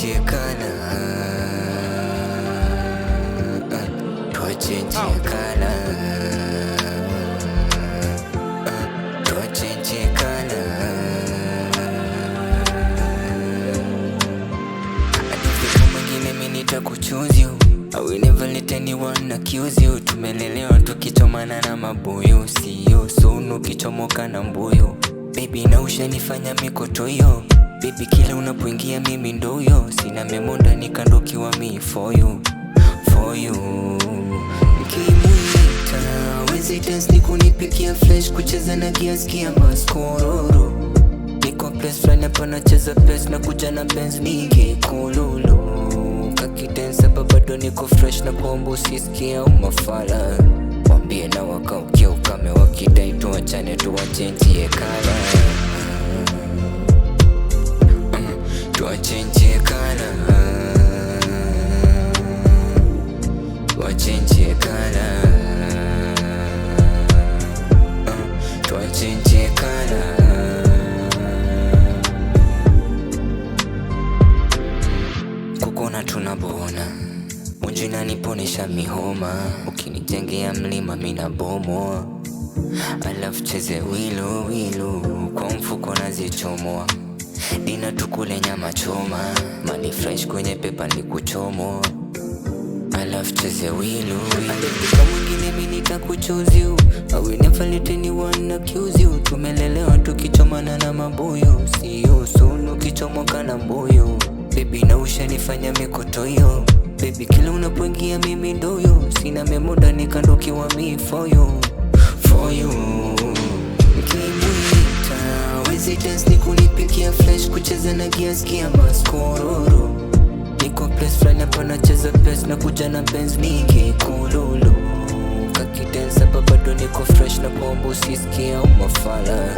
tuwachenjie kala, tuwachenjie kala, tuwachenjie kala. Adifika mwingine mimi nitakuchoose you, I will never let anyone accuse you. Tumelelewa tukichomana na mabuyu, siyo sunu kichomoka na mbuyu. Baby na ushanifanya mikotoyo, baby kila unapoingia mimi ndoyo. Sina memonda nikandokiwa me for you, for you. Nikimuita wezi dance ni kunipikia flash, kucheza na giaskia maskororo. Niko place flani hapa nacheza pes na kuja na Benz nige kululu. Kakidensa bado niko fresh na kuomba usisikia umafala. Wambie na wakaukia ukame wakidai tuachane tuwachenjie kala, tuwachenjie kala, tuwachenjie kala, tuwachenjie kala. Kukona tunabona Mujina niponesha mihoma, ukinijengea mlima mina bomoa. Alafu cheze wilo wilo, kwa mfuko nazichomoa. Dina tukule nyama choma, mani fresh kwenye pepa ni kuchomoa. Alafu cheze wilo wilo. Adifika mwingine mimi nitakuchoose you, I will never let anyone accuse you. Tumelelewa tukichomana na mabuyu, siyo sunu kichomoka na mbuyu. Baby na ushanifanya mikotoyo, baby kila unapoingia mimi ndoyo. Sina memoda nikandokiwa me for you, for you. Nikimuita wezi dance ni kunipikia flash, kucheza na giaskia maskororo. Niko place flani hapa nacheza pes na kuja na Benz nige kululu. Kakidensa bado niko fresh na kuomba usisikia umafala.